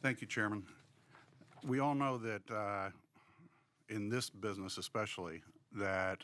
Thank you, Chairman. We all know that in this business especially, that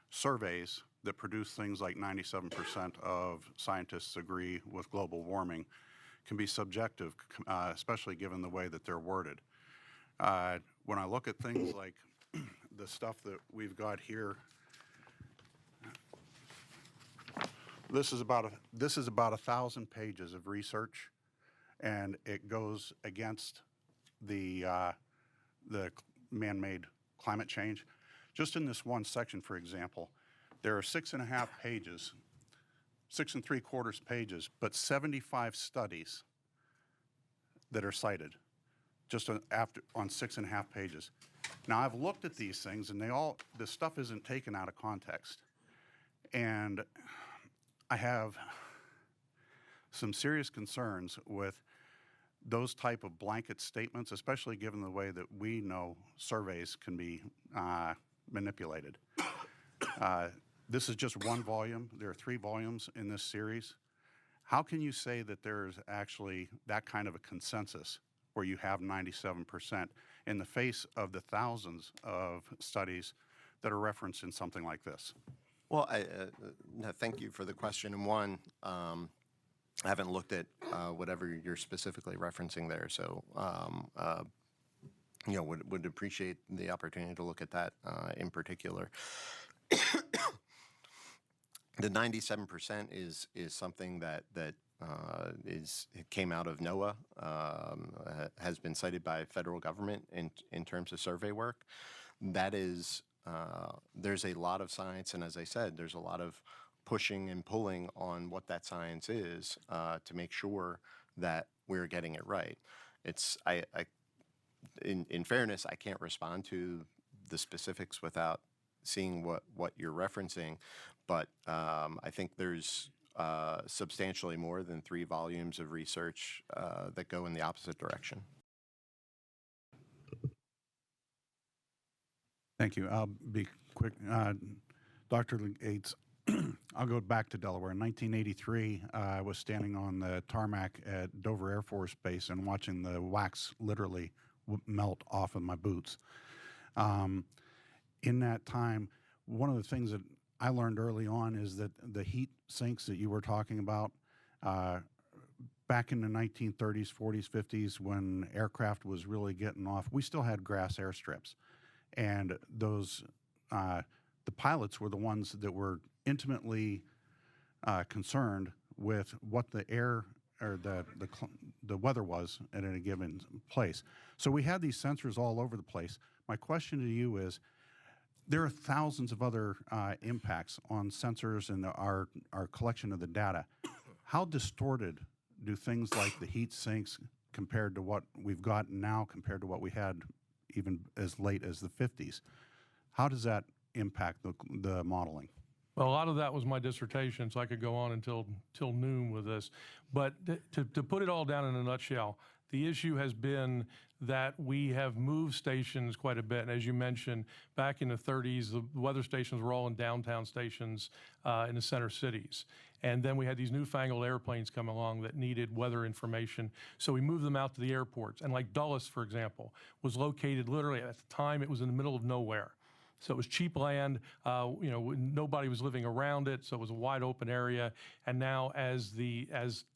surveys that produce things like 97% of scientists agree with global warming can be subjective, especially given the way that they're worded. When I look at things like the stuff that we've got here, this is about 1,000 pages of research, and it goes against the man-made climate change. Just in this one section, for example, there are 6.5 pages, 6 3/4 pages, but 75 studies that are cited just on 6.5 pages. Now, I've looked at these things, and this stuff isn't taken out of context. And I have some serious concerns with those type of blanket statements, especially given the way that we know surveys can be manipulated. This is just one volume. There are 3 volumes in this series. How can you say that there's actually that kind of a consensus where you have 97% in the face of the thousands of studies that are referenced in something like this? Well, no, thank you for the question. And one, I haven't looked at whatever you're specifically referencing there, so would appreciate the opportunity to look at that in particular. The 97% is something that came out of NOAA, has been cited by federal government in terms of survey work. That is, there's a lot of science, and as I said, there's a lot of pushing and pulling on what that science is to make sure that we're getting it right. In fairness, I can't respond to the specifics without seeing what you're referencing, but I think there's substantially more than 3 volumes of research that go in the opposite direction. Thank you. I'll be quick. Dr. Gates, I'll go back to Delaware. In 1983, I was standing on the tarmac at Dover Air Force Base and watching the wax literally melt off of my boots. In that time, one of the things that I learned early on is that the heat sinks that you were talking about, back in the 1930s, 40s, 50s, when aircraft was really getting off, we still had grass airstrips. And those, the pilots were the ones that were intimately concerned with what the air or the weather was at any given place. So we had these sensors all over the place. My question to you is, there are thousands of other impacts on sensors and our collection of the data. How distorted do things like the heat sinks compared to what we've got now compared to what we had even as late as the 50s? How does that impact the modeling? Well, a lot of that was my dissertation, so I could go on until noon with this. But to put it all down in a nutshell, the issue has been that we have moved stations quite a bit. And as you mentioned, back in the 30s, the weather stations were all in downtown stations in the center cities. And then we had these newfangled airplanes come along that needed weather information. So we moved them out to the airports. And like Dulles, for example, was located literally, at the time, it was in the middle of nowhere. So it was cheap land, nobody was living around it, so it was a wide open area. And now as the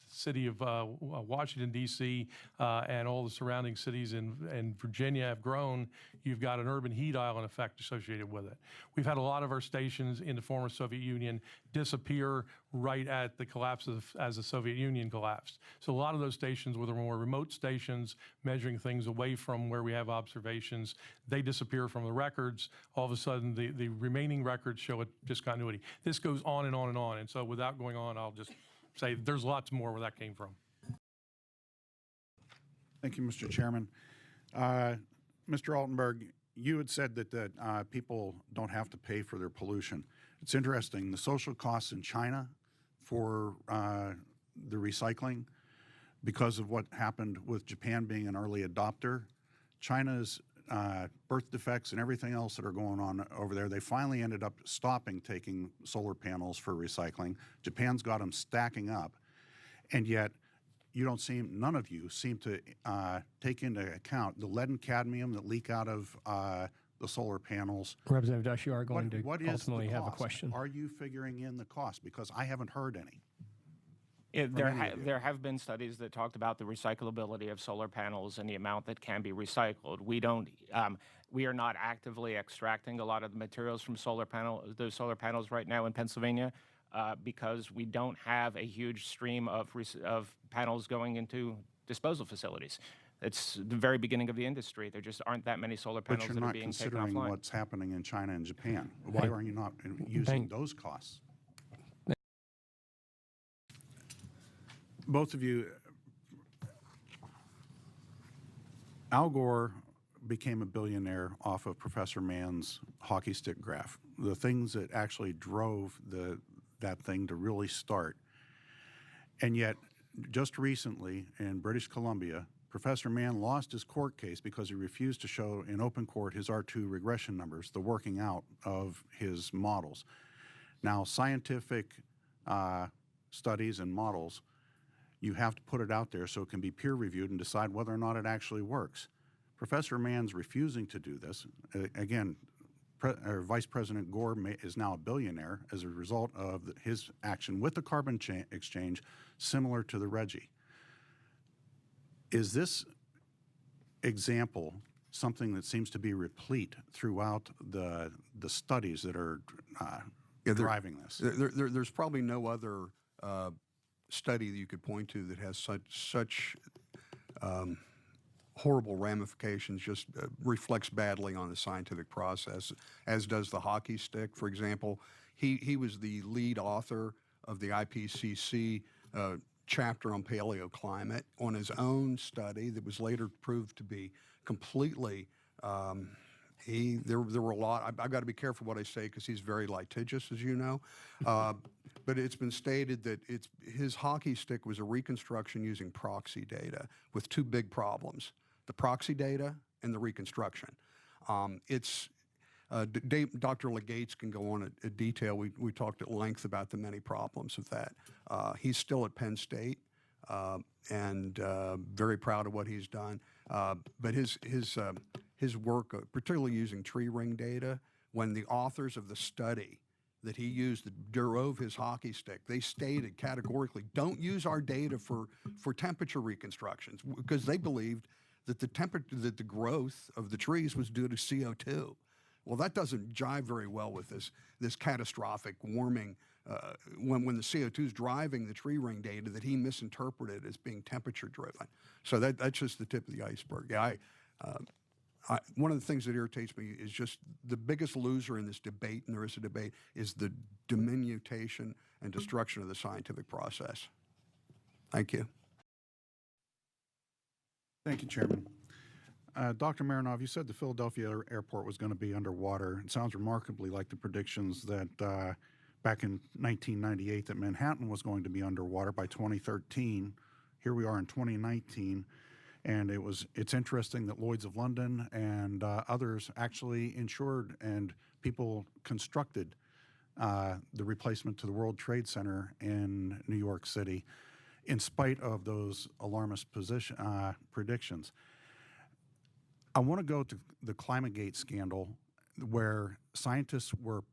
city of Washington, D.C. And all the surrounding cities in Virginia have grown, you've got an urban heat island effect associated with it. We've had a lot of our stations in the former Soviet Union disappear right at the collapse as the Soviet Union collapsed. So a lot of those stations were the more remote stations measuring things away from where we have observations. They disappear from the records. All of a sudden, the remaining records show a discontinuity. This goes on and on and on. And so without going on, I'll just say there's lots more where that came from. Thank you, Mr. Chairman. Mr. Altenberg, you had said that people don't have to pay for their pollution. It's interesting, the social costs in China for the recycling, because of what happened with Japan being an early adopter, China's birth defects and everything else that are going on over there, they finally ended up stopping taking solar panels for recycling. Japan's got them stacking up, and yet none of you seem to take into account the lead and cadmium that leak out of the solar panels. Representative Dush, you are going to What is the ultimately have a cost? question. Are you figuring in the cost? Because I haven't heard any. There have been studies that talked about the recyclability of solar panels and the amount that can be recycled. We are not actively extracting a lot of the materials from those solar panels right now in Pennsylvania because we don't have a huge stream of panels going into disposal facilities. It's the very beginning of the industry. There just aren't that many solar panels But you're that are not being taken considering offline. what's happening in China and Japan. Why are you not using those costs? Both of you, Al Gore became a billionaire off of Professor Mann's hockey stick graph. The things that actually drove that thing to really start. And yet, just recently in British Columbia, Professor Mann lost his court case because he refused to show in open court his R2 regression numbers, the working out of his models. Now, scientific studies and models, you have to put it out there so it can be peer reviewed and decide whether or not it actually works. Professor Mann's refusing to do this. Again, Vice President Gore is now a billionaire as a result of his action with the carbon exchange, similar to the Reggie. Is this example something that seems to be replete throughout the studies that are driving this? There's probably no other study that you could point to that has such horrible ramifications, just reflects badly on the scientific process, as does the hockey stick, for example. He was the lead author of the IPCC chapter on paleoclimate on his own study that was later proved to be completely there were a lot. I've got to be careful what I say because he's very litigious, as you know. But it's been stated that his hockey stick was a reconstruction using proxy data with two big problems: the proxy data and the reconstruction. Dr. Legates can go on at detail. We talked at length about the many problems of that. He's still at Penn State and very proud of what he's done. But his work, particularly using tree ring data, when the authors of the study that he used that drove his hockey stick, they stated categorically, don't use our data for temperature reconstructions, because they believed that the growth of the trees was due to CO2. Well, that doesn't jive very well with this catastrophic warming when the CO2 is driving the tree ring data that he misinterpreted as being temperature driven. So that's just the tip of the iceberg. Yeah, one of the things that irritates me is just the biggest loser in this debate, and there is a debate, is the diminution and destruction of the scientific process. Thank you. Thank you, Chairman. Dr. Marinov, you said the Philadelphia airport was going to be underwater. It sounds remarkably like the predictions that back in 1998 that Manhattan was going to be underwater by 2013. Here we are in 2019. And it's interesting that Lloyd's of London and others actually insured and people constructed the replacement to the World Trade Center in New York City in spite of those alarmist predictions. I want to go to the ClimateGate scandal where scientists were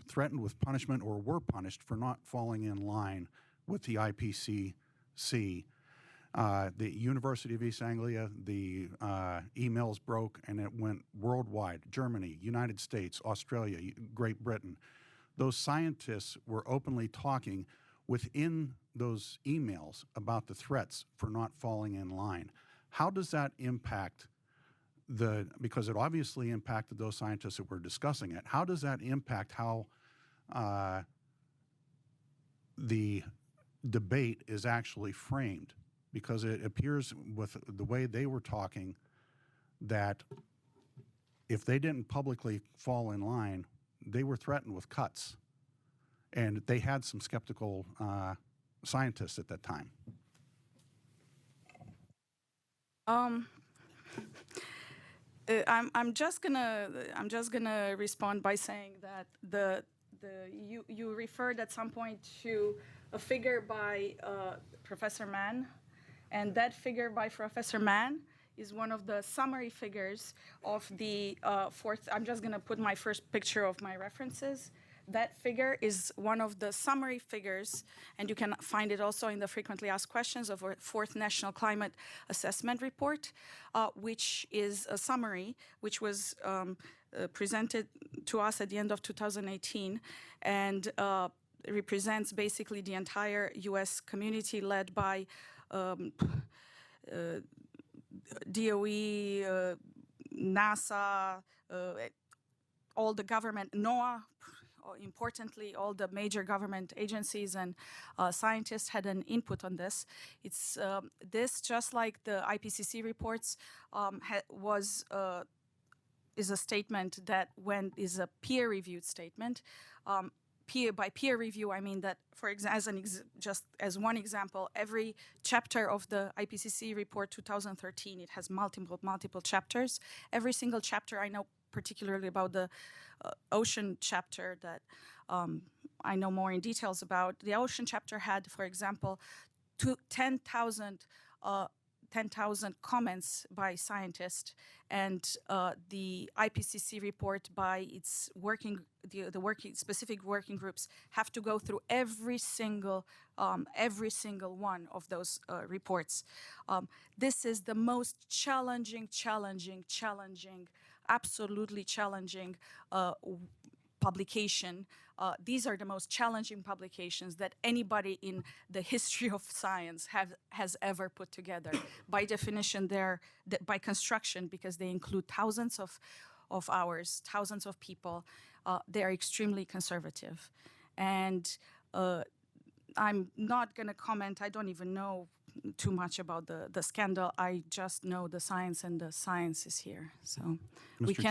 threatened with punishment or were punished for not falling in line with the IPCC. The University of East Anglia, the emails broke and it went worldwide. Germany, United States, Australia, Great Britain. Those scientists were openly talking within those emails about the threats for not falling in line. How does that impact because it obviously impacted those scientists that were discussing it, how does that impact how the debate is actually framed? Because it appears with the way they were talking that if they didn't publicly fall in line, they were threatened with cuts. And they had some skeptical scientists at that time. I'm just gonna respond by saying that you referred at some point to a figure by Professor Mann And that figure by Professor Mann is one of the summary figures of the fourth. I'm just going to put my first picture of my references. That figure is one of the summary figures, and you can find it also in the frequently asked questions of our fourth National Climate Assessment Report, which is a summary which was presented to us at the end of 2018, and represents basically the entire U.S. community led by DOE, NASA, all the government, NOAA, importantly, all the major government agencies and scientists had an input on this. It's this, just like the IPCC reports, is a statement that is a peer-reviewed statement. By peer review, I mean that, just as one example, every chapter of the IPCC report 2013, it has multiple chapters. Every single chapter, I know particularly about the ocean chapter that I know more in details about. The ocean chapter had, for example, 10,000 comments by scientists, and the IPCC report by its specific working groups have to go through every single one of those reports. This is the most challenging, absolutely challenging publication. These are the most challenging publications that anybody in the history of science has ever put together. By definition, by construction, because they include thousands of hours, thousands of people, they're extremely conservative. And I'm not going to comment. I don't even know too much about the scandal. I just know the science, and the science is here. So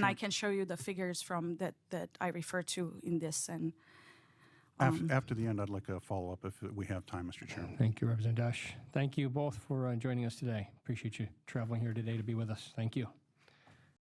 I can show you the figures from that I refer to in this. And after the end, I'd like a follow-up if we have time, Mr. Chairman. Thank you, Representative Dush. Thank you both for joining us today. Appreciate you traveling here today to be with us. Thank you.